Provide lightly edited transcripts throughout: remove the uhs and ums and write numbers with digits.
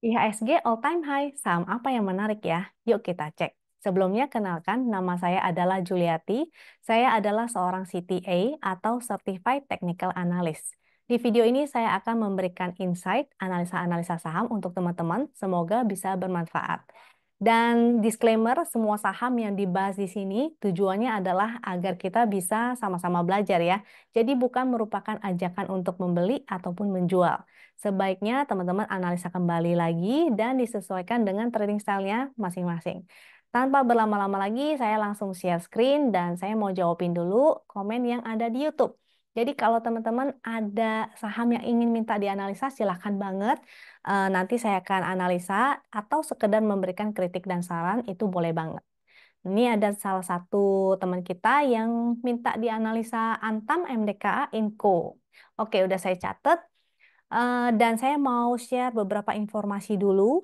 IHSG all time high, saham apa yang menarik ya? Yuk kita cek. Sebelumnya kenalkan, nama saya adalah Juliati. Saya adalah seorang CTA atau Certified Technical Analyst. Di video ini saya akan memberikan insight, analisa-analisa saham untuk teman-teman. Semoga bisa bermanfaat. Dan disclaimer, semua saham yang dibahas di sini tujuannya adalah agar kita bisa sama-sama belajar ya. Jadi bukan merupakan ajakan untuk membeli ataupun menjual. Sebaiknya teman-teman analisa kembali lagi dan disesuaikan dengan trading style-nya masing-masing. Tanpa berlama-lama lagi, saya langsung share screen dan saya mau jawabin dulu komen yang ada di YouTube. Jadi kalau teman-teman ada saham yang ingin minta dianalisa, silahkan banget. Nanti saya akan analisa atau sekedar memberikan kritik dan saran, itu boleh banget. Ini ada salah satu teman kita yang minta dianalisa Antam MDKA Inco. Oke, udah saya catat. Dan saya mau share beberapa informasi dulu.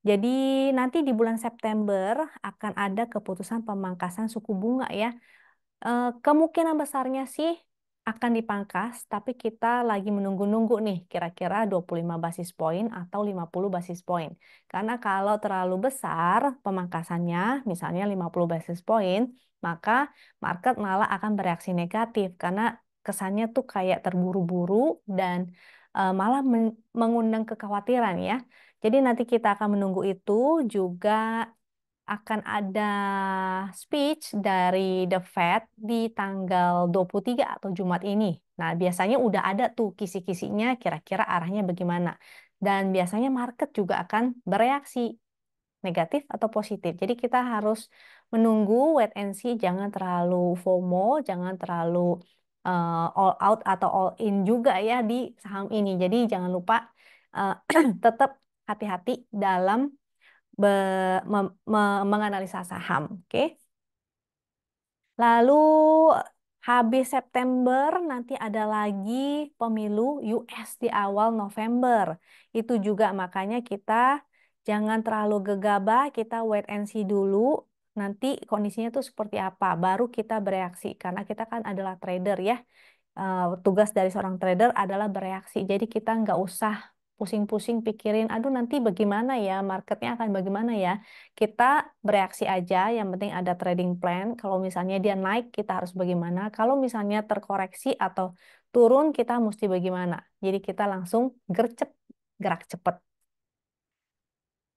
Jadi nanti di bulan September akan ada keputusan pemangkasan suku bunga ya. Kemungkinan besarnya sih akan dipangkas, tapi kita lagi menunggu-nunggu nih kira-kira 25 basis poin atau 50 basis poin. Karena kalau terlalu besar pemangkasannya, misalnya 50 basis poin, maka market malah akan bereaksi negatif karena kesannya tuh kayak terburu-buru dan malah mengundang kekhawatiran ya. Jadi nanti kita akan menunggu itu juga akan ada speech dari The Fed di tanggal 23 atau Jumat ini. Nah, biasanya udah ada tuh kisi-kisinya kira-kira arahnya bagaimana. Dan biasanya market juga akan bereaksi negatif atau positif. Jadi kita harus menunggu wait and see, jangan terlalu FOMO, jangan terlalu all out atau all in juga ya di saham ini. Jadi jangan lupa tetap hati-hati dalam menganalisa saham. Oke. Lalu habis September nanti ada lagi pemilu US di awal November. Itu juga makanya kita jangan terlalu gegabah, kita wait and see dulu. Nanti kondisinya tuh seperti apa, baru kita bereaksi. Karena kita kan adalah trader ya. Tugas dari seorang trader adalah bereaksi. Jadi kita nggak usah pusing-pusing pikirin, aduh nanti bagaimana ya, marketnya akan bagaimana ya. Kita bereaksi aja, yang penting ada trading plan. Kalau misalnya dia naik, kita harus bagaimana. Kalau misalnya terkoreksi atau turun, kita mesti bagaimana. Jadi kita langsung gercep, gerak cepat.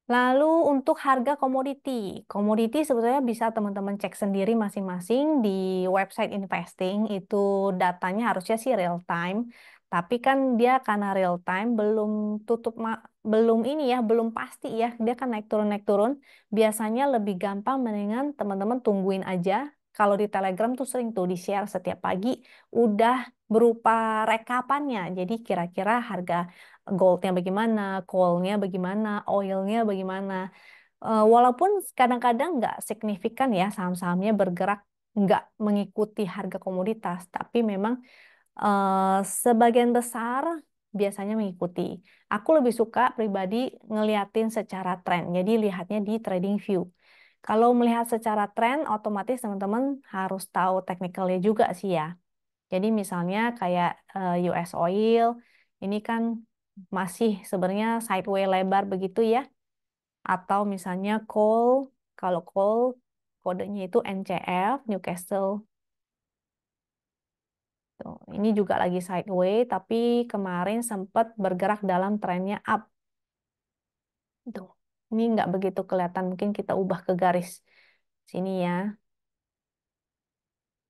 Lalu untuk harga komoditi, komoditi sebetulnya bisa teman-teman cek sendiri masing-masing di website investing, itu datanya harusnya sih real time, tapi kan dia karena real time belum tutup belum ini ya, belum pasti ya, dia kan naik turun. Biasanya lebih gampang mendingan teman-teman tungguin aja. Kalau di Telegram tuh sering tuh di-share setiap pagi udah berupa rekapannya. Jadi kira-kira harga goldnya bagaimana, coalnya bagaimana, oilnya bagaimana. Walaupun kadang-kadang nggak signifikan ya saham-sahamnya bergerak nggak mengikuti harga komoditas, tapi memang sebagian besar biasanya mengikuti. Aku lebih suka pribadi ngeliatin secara tren, jadi lihatnya di trading view. Kalau melihat secara tren, otomatis teman-teman harus tahu teknikalnya juga sih ya. Jadi misalnya kayak US Oil, ini kan masih sebenarnya sideway lebar begitu ya. Atau misalnya coal, kalau coal kodenya itu NCF, Newcastle. Tuh, ini juga lagi sideway, tapi kemarin sempat bergerak dalam trennya up. Tuh, ini nggak begitu kelihatan, mungkin kita ubah ke garis sini ya.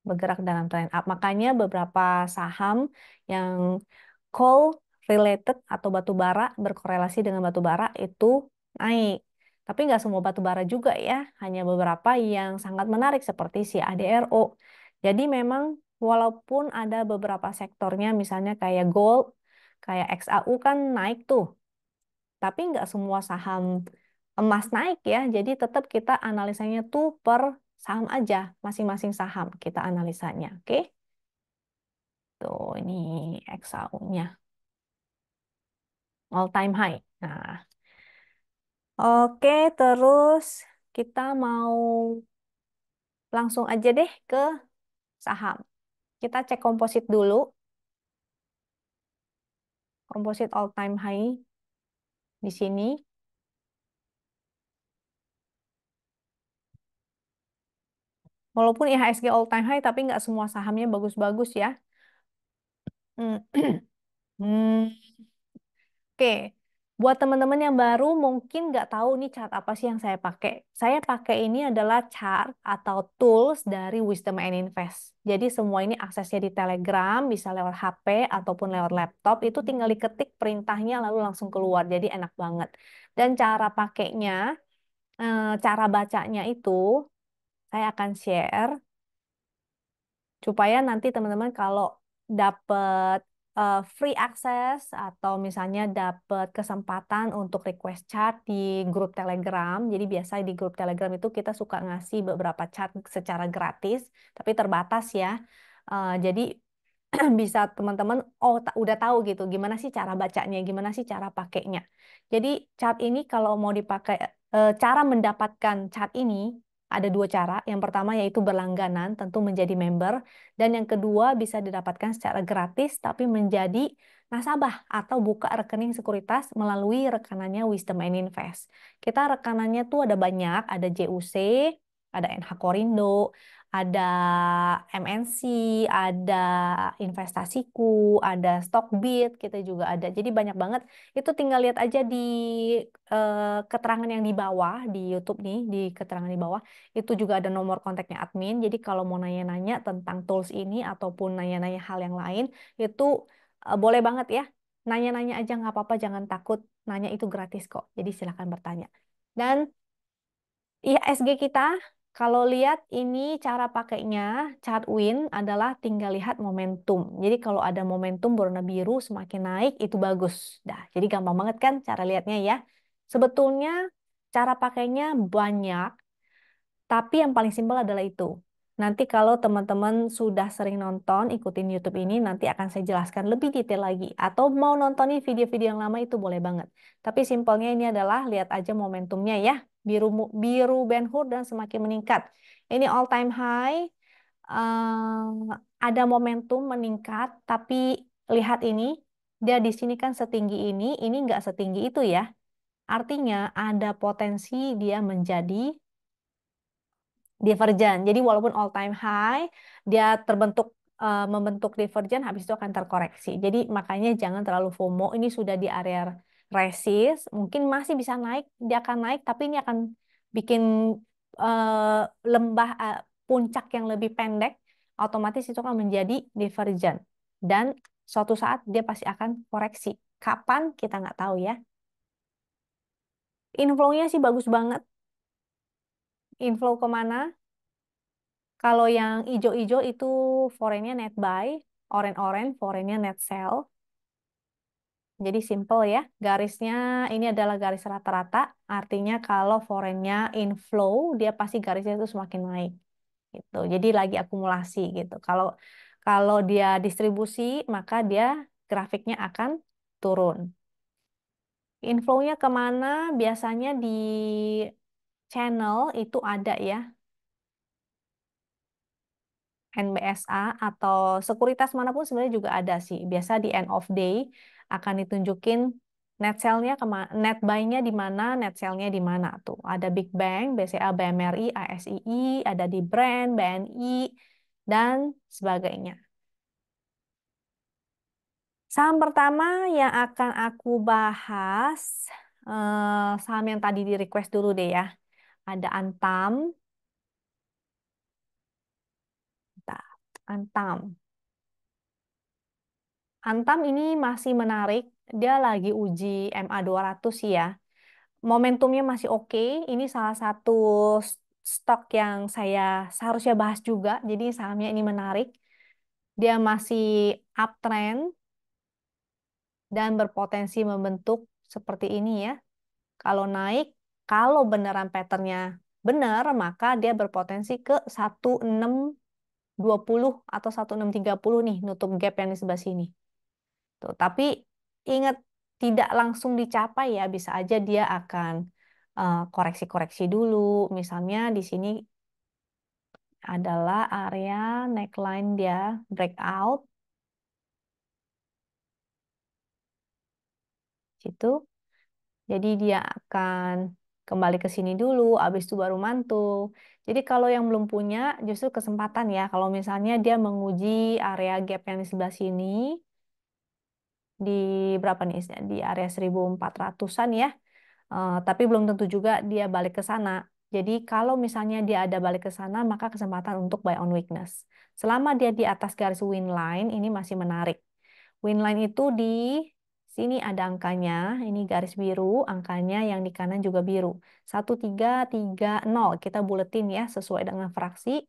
Bergerak dalam tren up. Makanya beberapa saham yang coal related atau batu bara berkorelasi dengan batu bara itu naik. Tapi nggak semua batu bara juga ya, hanya beberapa yang sangat menarik seperti si ADRO. Jadi memang walaupun ada beberapa sektornya misalnya kayak gold, kayak XAU kan naik tuh, tapi nggak semua saham emas naik ya. Jadi tetap kita analisanya tuh per saham aja, masing-masing saham kita analisanya. Oke, tuh ini XAU-nya all time high. Nah, oke, terus kita mau langsung aja deh ke saham. Kita cek komposit dulu, komposit all time high di sini. Walaupun IHSG all time high, tapi nggak semua sahamnya bagus-bagus ya. Hmm. Hmm. Oke, buat teman-teman yang baru mungkin nggak tahu nih chart apa sih yang saya pakai. Saya pakai ini adalah chart atau tools dari Wisdom and Invest. Jadi semua ini aksesnya di Telegram, bisa lewat HP ataupun lewat laptop. Itu tinggal diketik perintahnya lalu langsung keluar. Jadi enak banget. Dan cara pakainya, cara bacanya itu saya akan share supaya nanti teman-teman kalau dapat free access atau misalnya dapat kesempatan untuk request chart di grup Telegram. Jadi biasa di grup Telegram itu kita suka ngasih beberapa chart secara gratis, tapi terbatas ya. Jadi bisa teman-teman udah tahu gitu gimana sih cara bacanya, gimana sih cara pakainya. Jadi chart ini kalau mau dipakai cara mendapatkan chart ini ada dua cara. Yang pertama yaitu berlangganan, tentu menjadi member, dan yang kedua bisa didapatkan secara gratis tapi menjadi nasabah atau buka rekening sekuritas melalui rekanannya Wisdom and Invest. Kita rekanannya tuh ada banyak, ada JUC, ada NH Korindo, ada MNC, ada investasiku, ada Stockbit, kita juga ada. Jadi banyak banget. Itu tinggal lihat aja di keterangan yang di bawah di YouTube nih, di keterangan di bawah. Itu juga ada nomor kontaknya admin. Jadi kalau mau nanya-nanya tentang tools ini ataupun nanya-nanya hal yang lain, itu boleh banget ya. Nanya-nanya aja nggak apa-apa, jangan takut. Nanya itu gratis kok. Jadi silakan bertanya. Dan IHSG kita, kalau lihat ini cara pakainya, chart win adalah tinggal lihat momentum. Jadi kalau ada momentum berwarna biru semakin naik, itu bagus. Dah, jadi gampang banget kan cara lihatnya ya. Sebetulnya cara pakainya banyak, tapi yang paling simpel adalah itu. Nanti kalau teman-teman sudah sering nonton, ikutin YouTube ini, nanti akan saya jelaskan lebih detail lagi. Atau mau nontonin video-video yang lama itu boleh banget. Tapi simpelnya ini adalah lihat aja momentumnya ya. Biru biru Ben Hur dan semakin meningkat. Ini all time high. Ada momentum meningkat, tapi lihat ini, dia di sini kan setinggi ini nggak setinggi itu ya. Artinya ada potensi dia menjadi divergen. Jadi walaupun all time high, dia membentuk divergen, habis itu akan terkoreksi. Jadi makanya jangan terlalu FOMO. Ini sudah di area resist, mungkin masih bisa naik, dia akan naik, tapi ini akan bikin eh, lembah puncak yang lebih pendek, otomatis itu akan menjadi divergen. Dan suatu saat dia pasti akan koreksi. Kapan kita nggak tahu ya. Inflow-nya sih bagus banget. Inflow kemana? Kalau yang ijo-ijo itu foreignnya net buy, orange-orange foreignnya net sell. Jadi simple ya. Garisnya ini adalah garis rata-rata. Artinya kalau foreignnya inflow, dia pasti garisnya itu semakin naik. Gitu. Jadi lagi akumulasi gitu. Kalau kalau dia distribusi, maka dia grafiknya akan turun. Inflow-nya kemana? Biasanya di channel itu ada ya. NBSA atau sekuritas manapun sebenarnya juga ada sih. Biasa di end of day akan ditunjukin net sell-nya net buy-nya di mana, net sell-nya di mana tuh. Ada Big Bang, BCA, BMRI, ASII, ada di Brand, BNI, dan sebagainya. Saham pertama yang akan aku bahas, saham yang tadi di request dulu deh ya. Ada Antam. Bentar, Antam. Antam ini masih menarik. Dia lagi uji MA 200 sih ya. Momentumnya masih oke. Ini salah satu stok yang saya seharusnya bahas juga. Jadi sahamnya ini menarik. Dia masih uptrend dan berpotensi membentuk seperti ini ya. Kalau naik, kalau beneran patternnya benar, maka dia berpotensi ke 1620 atau 1630 nih, nutup gap yang di sebelah sini. Tuh, tapi ingat tidak langsung dicapai ya, bisa aja dia akan koreksi-koreksi dulu. Misalnya di sini adalah area neckline dia breakout situ. Jadi dia akan kembali ke sini dulu, habis itu baru mantul. Jadi kalau yang belum punya, justru kesempatan ya, kalau misalnya dia menguji area gap yang di sebelah sini, di berapa nih, di area 1400-an ya. Tapi belum tentu juga dia balik ke sana. Jadi kalau misalnya dia ada balik ke sana, maka kesempatan untuk buy on weakness. Selama dia di atas garis win line, ini masih menarik. Win line itu di sini ada angkanya, ini garis biru, angkanya yang di kanan juga biru. 1330, kita buletin ya sesuai dengan fraksi.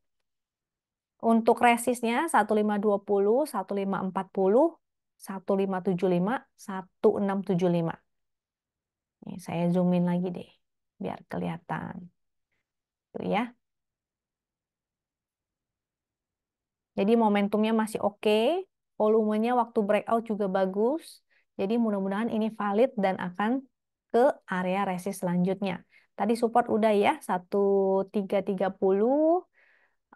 Untuk resistnya 1520, 1540, 1575, 1675. Nih, saya zoomin lagi deh, biar kelihatan. Tuh ya. Jadi momentumnya masih oke, volumenya waktu breakout juga bagus. Jadi mudah-mudahan ini valid dan akan ke area resist selanjutnya. Tadi support udah ya, 1330.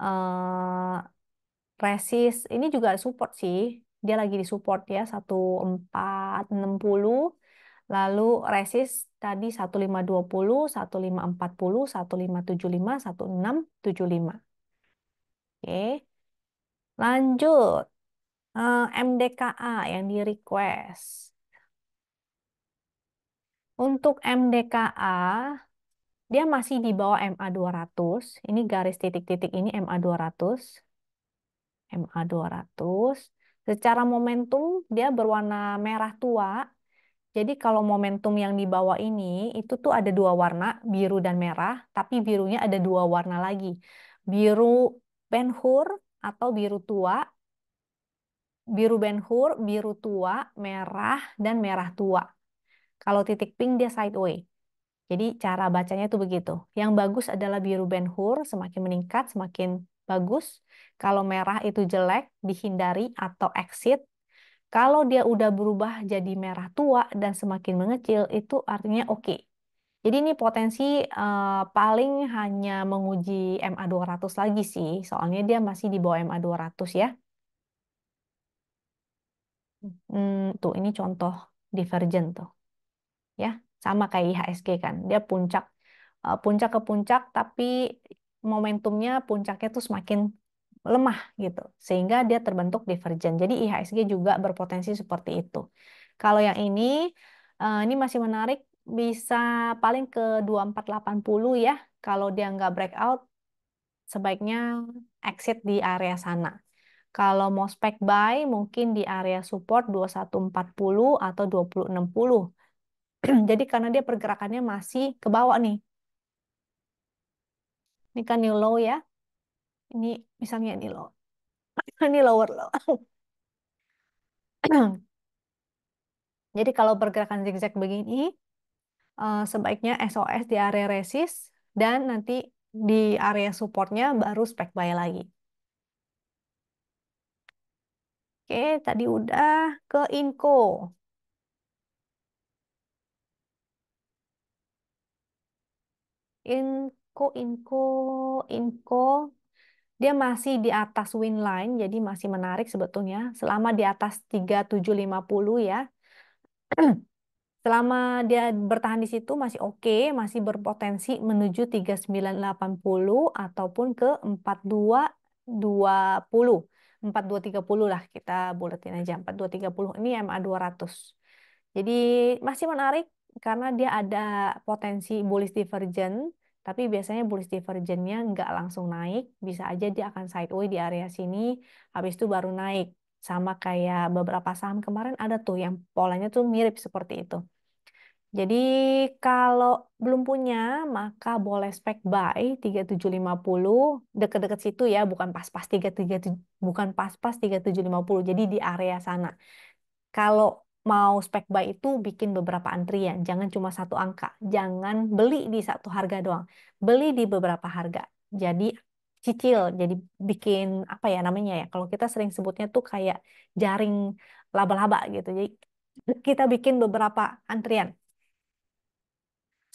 eh resist, ini juga support sih. Dia lagi di support ya, 1460. Lalu resist tadi 1520, 1540, 1575, 1675. Oke, lanjut. MDKA yang di request. Untuk MDKA, dia masih di bawah MA 200. Ini garis titik-titik ini MA 200. MA 200. Secara momentum, dia berwarna merah tua. Jadi kalau momentum yang di bawah ini, itu tuh ada dua warna, biru dan merah. Tapi birunya ada dua warna lagi. Biru Ben Hur atau biru tua, biru Ben Hur, biru tua, merah, dan merah tua. Kalau titik pink dia sideway. Jadi cara bacanya tuh begitu. Yang bagus adalah biru Ben Hur, semakin meningkat semakin bagus. Kalau merah itu jelek, dihindari atau exit. Kalau dia udah berubah jadi merah tua dan semakin mengecil, itu artinya oke. Jadi ini potensi paling hanya menguji MA 200 lagi sih, soalnya dia masih di bawah MA 200 ya. Tuh ini contoh divergent tuh. Ya, sama kayak IHSG kan. Dia puncak ke puncak tapi momentumnya puncaknya tuh semakin lemah gitu. Sehingga dia terbentuk divergent. Jadi IHSG juga berpotensi seperti itu. Kalau yang ini masih menarik bisa paling ke 2480 ya. Kalau dia nggak breakout sebaiknya exit di area sana. Kalau mau spec buy mungkin di area support 2140 atau 2060. Jadi karena dia pergerakannya masih ke bawah nih. Ini kan new low ya. Ini misalnya ini low. Ini lower low. Jadi kalau pergerakan zigzag begini, sebaiknya SOS di area resist dan nanti di area supportnya baru spec buy lagi. Oke, tadi udah ke Inco. Inco. Dia masih di atas win line, jadi masih menarik sebetulnya. Selama di atas 3750 ya. Selama dia bertahan di situ masih oke, masih berpotensi menuju 3980 ataupun ke 4220. 4230 lah kita buletin aja. 4230 ini MA 200. Jadi masih menarik karena dia ada potensi bullish divergent, tapi biasanya bullish divergentnya nggak langsung naik, bisa aja dia akan sideway di area sini, habis itu baru naik. Sama kayak beberapa saham kemarin ada tuh yang polanya tuh mirip seperti itu. Jadi kalau belum punya, maka boleh spec buy 3750 deket-deket situ ya, bukan pas-pas 337, bukan pas-pas 3750. Jadi di area sana. Kalau mau spec buy itu bikin beberapa antrian, jangan cuma satu angka. Jangan beli di satu harga doang. Beli di beberapa harga. Jadi cicil, jadi bikin apa ya namanya ya? Kalau kita sering sebutnya tuh kayak jaring laba-laba gitu. Jadi kita bikin beberapa antrian.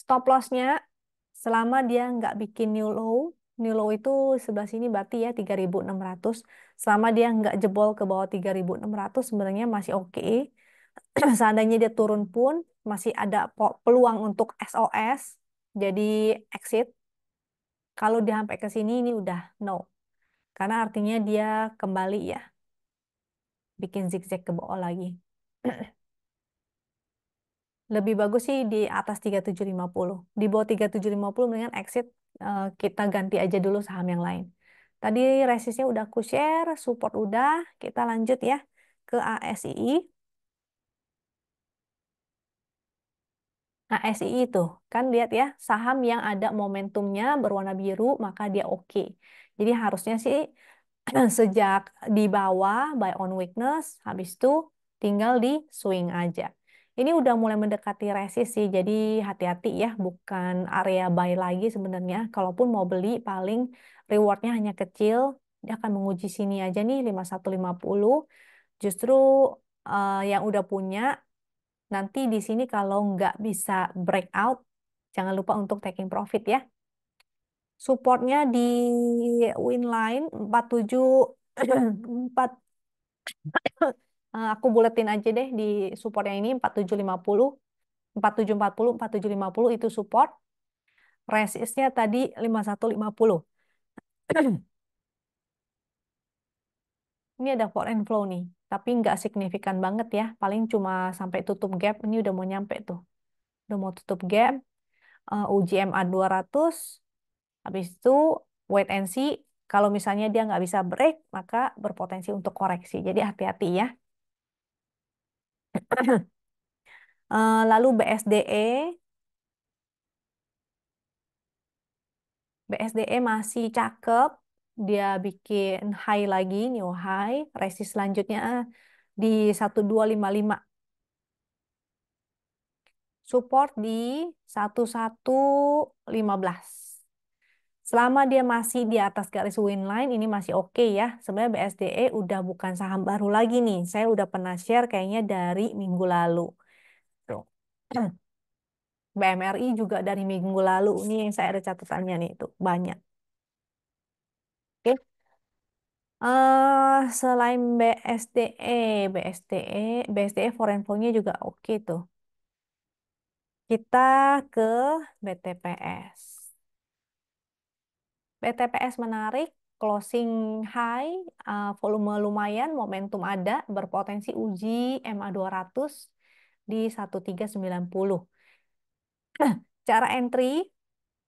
Stop lossnya selama dia nggak bikin new low itu sebelah sini berarti ya 3600. Selama dia nggak jebol ke bawah 3600 sebenarnya masih oke. Seandainya dia turun pun masih ada peluang untuk SOS. Jadi exit. Kalau dia sampai ke sini ini udah no. Karena artinya dia kembali ya, bikin zigzag ke bawah lagi. Lebih bagus sih di atas 3750. Di bawah 3750 mendingan exit, kita ganti aja dulu saham yang lain. Tadi resistnya udah aku share, support udah, kita lanjut ya ke ASII. ASII itu kan lihat ya, saham yang ada momentumnya berwarna biru maka dia oke. Jadi harusnya sih sejak di bawah buy on weakness, habis itu tinggal di swing aja. Ini udah mulai mendekati resist sih, jadi hati-hati ya, bukan area buy lagi sebenarnya. Kalaupun mau beli, paling rewardnya hanya kecil, dia akan menguji sini aja nih 5150. Justru yang udah punya, nanti di sini kalau nggak bisa breakout, jangan lupa untuk taking profit ya. Supportnya di Winline 47 4. Aku buletin aja deh di support yang ini 4750, 4740, 4750 itu support. Resistnya tadi 5150. Ini ada foreign flow nih, tapi nggak signifikan banget ya. Paling cuma sampai tutup gap. Ini udah mau nyampe tuh. Udah mau tutup gap. Uji MA 200. Habis itu wait and see. Kalau misalnya dia nggak bisa break, maka berpotensi untuk koreksi. Jadi hati-hati ya. Lalu BSDE. BSDE masih cakep. Dia bikin high lagi, new high. Resist selanjutnya di 1255. Support di 1115. Selama dia masih di atas garis win line, ini masih oke ya. Sebenarnya BSDE udah bukan saham baru lagi nih. Saya udah pernah share kayaknya dari minggu lalu. Tuh. BMRI juga dari minggu lalu. Ini yang saya ada catatannya nih, itu banyak. Oke. Selain BSDE foreign flow-nya juga oke tuh. Kita ke BTPS. BTPS menarik, closing high, volume lumayan, momentum ada, berpotensi uji MA 200 di 1390. Cara entry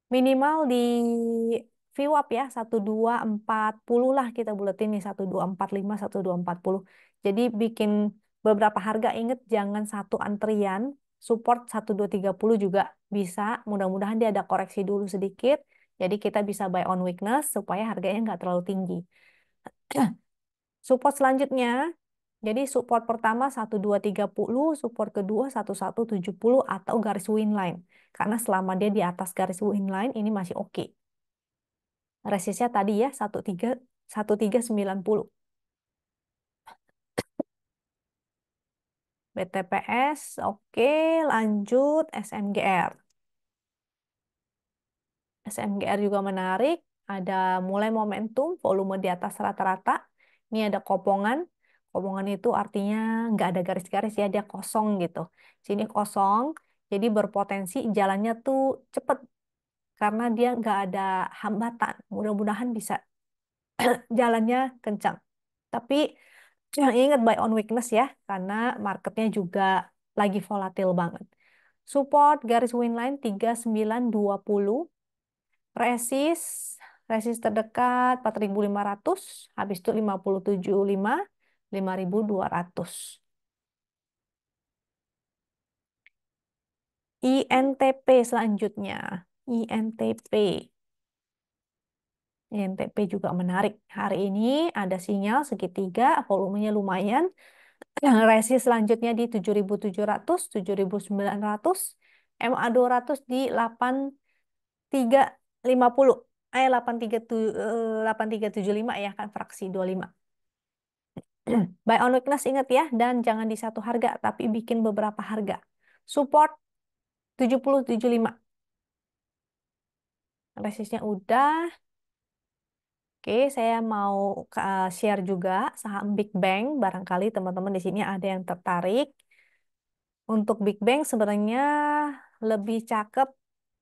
minimal di VWAP ya, 1240 lah kita buletin nih, 1245, 1240. Jadi bikin beberapa harga, inget jangan satu antrian, support 1230 juga bisa. Mudah-mudahan dia ada koreksi dulu sedikit. Jadi kita bisa buy on weakness supaya harganya nggak terlalu tinggi. Support selanjutnya, jadi support pertama 1230, support kedua 1170 atau garis win line. Karena selama dia di atas garis win line ini masih oke. Resistnya tadi ya 1390. BTPS oke, lanjut SMGR. SMGR juga menarik, ada mulai momentum, volume di atas rata-rata. Ini ada kopongan. Kopongan itu artinya nggak ada garis-garis ya, dia kosong gitu. Sini kosong, jadi berpotensi jalannya tuh cepet karena dia nggak ada hambatan. Mudah-mudahan bisa jalannya kencang. Tapi ingat buy on weakness ya, karena marketnya juga lagi volatil banget. Support garis win line 3920. Resist, resist terdekat 4500, habis itu 5075, 5200. INTP selanjutnya. INTP. INTP juga menarik. Hari ini ada sinyal segitiga, volumenya lumayan. Resist selanjutnya di 7700, 7900, MA 200 di 8350. 8375 ya kan fraksi 25. Buy on weakness ingat ya, dan jangan di satu harga, tapi bikin beberapa harga. Support 7075. Resistnya udah. Oke, saya mau share juga saham Big Bang. Barangkali teman-teman di sini ada yang tertarik. Untuk Big Bang sebenarnya lebih cakep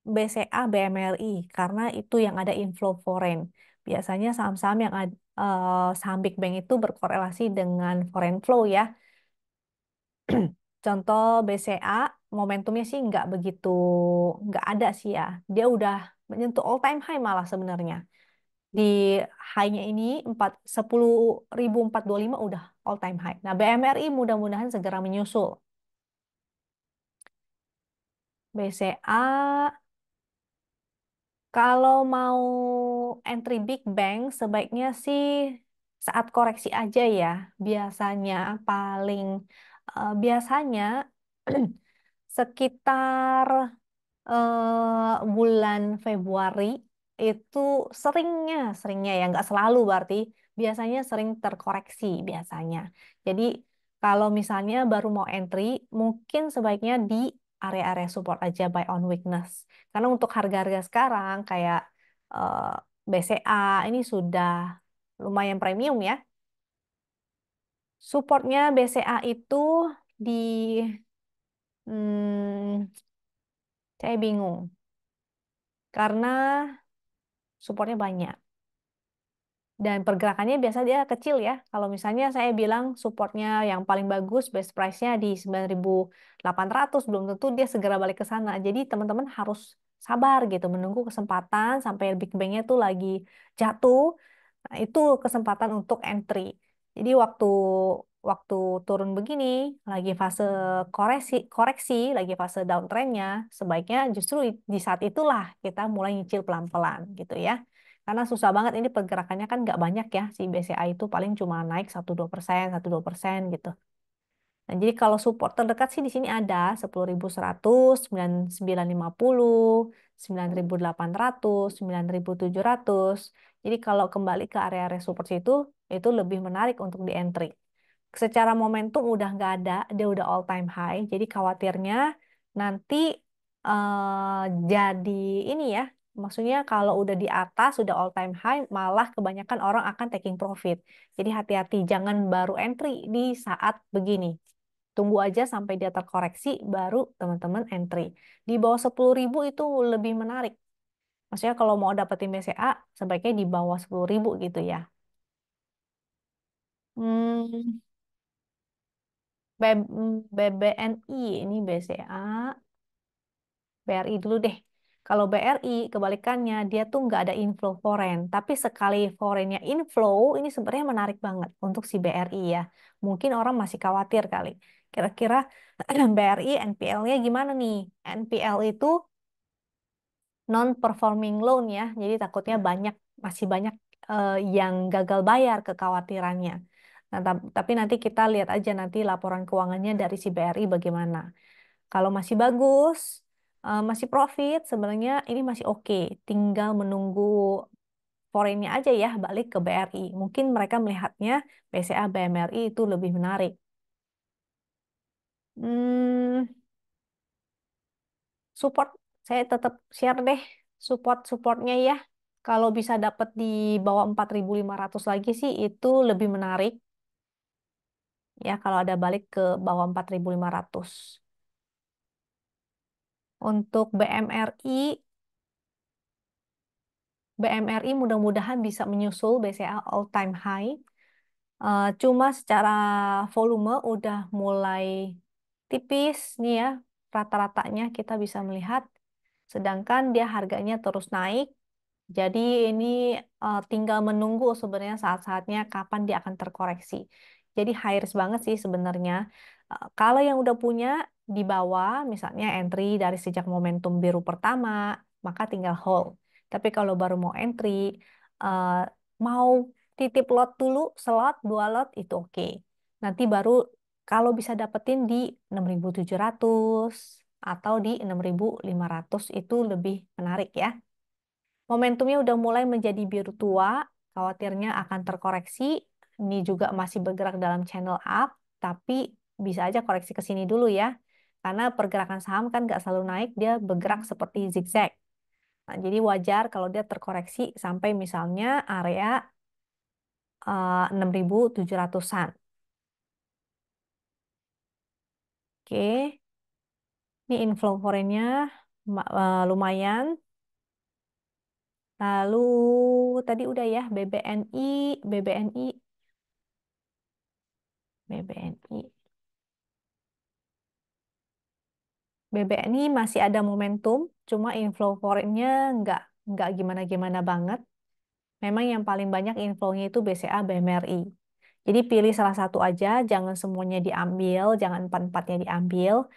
BCA, BMRI, karena itu yang ada inflow foreign. Biasanya saham-saham yang saham Big Bang itu berkorelasi dengan foreign flow ya. Contoh BCA, momentumnya sih nggak ada sih ya. Dia udah menyentuh all time high malah sebenarnya. Di high-nya ini 10.425 udah all time high. Nah, BMRI mudah-mudahan segera menyusul. BCA kalau mau entry Big Bang sebaiknya sih saat koreksi aja ya. Biasanya paling biasanya sekitar bulan Februari itu seringnya ya nggak selalu berarti biasanya sering terkoreksi biasanya. Jadi kalau misalnya baru mau entry mungkin sebaiknya di area-area support aja buy on weakness. Karena untuk harga-harga sekarang kayak eh, BCA ini sudah lumayan premium ya. Supportnya BCA itu di hmm, saya bingung karena supportnya banyak. Dan pergerakannya biasa dia kecil ya. Kalau misalnya saya bilang supportnya yang paling bagus, best price-nya di 9.800 belum tentu dia segera balik ke sana. Jadi teman-teman harus sabar gitu, menunggu kesempatan sampai Big Bang-nya tuh lagi jatuh. Nah, itu kesempatan untuk entry. Jadi waktu waktu turun begini, lagi fase koreksi, lagi fase downtrend-nya, sebaiknya justru di saat itulah kita mulai nyicil pelan-pelan gitu ya. Karena susah banget ini pergerakannya kan nggak banyak ya si BCA itu paling cuma naik 1-2%, 1-2% gitu. Nah, jadi kalau support terdekat sih di sini ada 10.100, 9.950, 9.800, 9.700. Jadi kalau kembali ke area-area support itu lebih menarik untuk di entry. Secara momentum udah nggak ada, dia udah all time high. Jadi khawatirnya nanti eh, jadi ini ya, maksudnya kalau udah di atas, udah all time high, malah kebanyakan orang akan taking profit. Jadi hati-hati, jangan baru entry di saat begini. Tunggu aja sampai dia terkoreksi, baru teman-teman entry. Di bawah 10.000 itu lebih menarik. Maksudnya kalau mau dapetin BCA, sebaiknya di bawah 10.000 gitu ya. Hmm, BBNI ini BCA, BRI dulu deh. Kalau BRI kebalikannya dia tuh nggak ada inflow foreign, tapi sekali foreignnya inflow ini sebenarnya menarik banget untuk si BRI ya. Mungkin orang masih khawatir kali. Kira-kira BRI NPL-nya gimana nih? NPL itu non-performing loan ya, jadi takutnya masih banyak yang gagal bayar kekhawatirannya. Nah, tapi nanti kita lihat aja nanti laporan keuangannya dari si BRI bagaimana. Kalau masih bagus, masih profit, sebenarnya ini masih oke. Tinggal menunggu foreign-nya aja ya balik ke BRI. Mungkin mereka melihatnya BCA BMRI itu lebih menarik. Hmm, support, saya tetap share deh supportnya ya. Kalau bisa dapat di bawah 4.500 lagi sih itu lebih menarik ya kalau ada balik ke bawah 4.500. Untuk BMRI mudah-mudahan bisa menyusul BCA all time high. Cuma secara volume udah mulai tipis nih ya rata-ratanya kita bisa melihat. Sedangkan dia harganya terus naik. Jadi ini tinggal menunggu sebenarnya saat-saatnya kapan dia akan terkoreksi. Jadi high risk banget sih sebenarnya. Kalau yang udah punya di bawah, misalnya entry dari sejak momentum biru pertama, maka tinggal hold. Tapi kalau baru mau entry, eh, mau titip lot dulu, slot, 2 lot, itu oke. Nanti baru kalau bisa dapetin di 6.700 atau di 6.500 itu lebih menarik ya. Momentumnya udah mulai menjadi biru tua, khawatirnya akan terkoreksi. Ini juga masih bergerak dalam channel up, tapi bisa aja koreksi ke sini dulu ya. Karena pergerakan saham kan nggak selalu naik, dia bergerak seperti zigzag. Nah, jadi wajar kalau dia terkoreksi sampai misalnya area 6.700-an. Oke, ini inflow foreign-nya. lumayan. Lalu tadi udah ya, BBNI, BBNI. BBNI masih ada momentum, cuma inflow foreign-nya nggak gimana-gimana banget. Memang yang paling banyak inflow-nya itu BCA, BMRI. Jadi pilih salah satu aja, jangan semuanya diambil, jangan empat-empatnya diambil.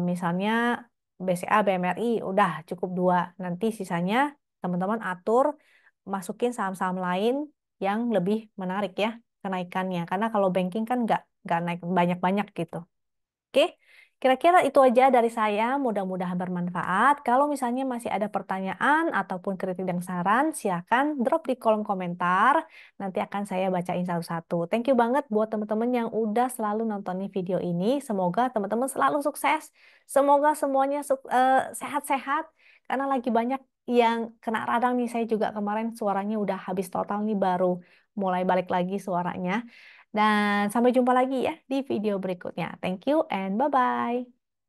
Misalnya BCA, BMRI, udah cukup dua. Nanti sisanya teman-teman atur, masukin saham-saham lain yang lebih menarik ya kenaikannya. Karena kalau banking kan nggak naik banyak-banyak gitu. Oke, kira-kira itu aja dari saya. Mudah-mudahan bermanfaat. Kalau misalnya masih ada pertanyaan ataupun kritik dan saran, silakan drop di kolom komentar. Nanti akan saya bacain satu-satu. Thank you banget buat teman-teman yang udah selalu nontonin video ini. Semoga teman-teman selalu sukses. Semoga semuanya sehat-sehat. Karena lagi banyak yang kena radang nih. Saya juga kemarin suaranya udah habis total nih, baru mulai balik lagi suaranya. Dan sampai jumpa lagi ya di video berikutnya. Thank you and bye-bye.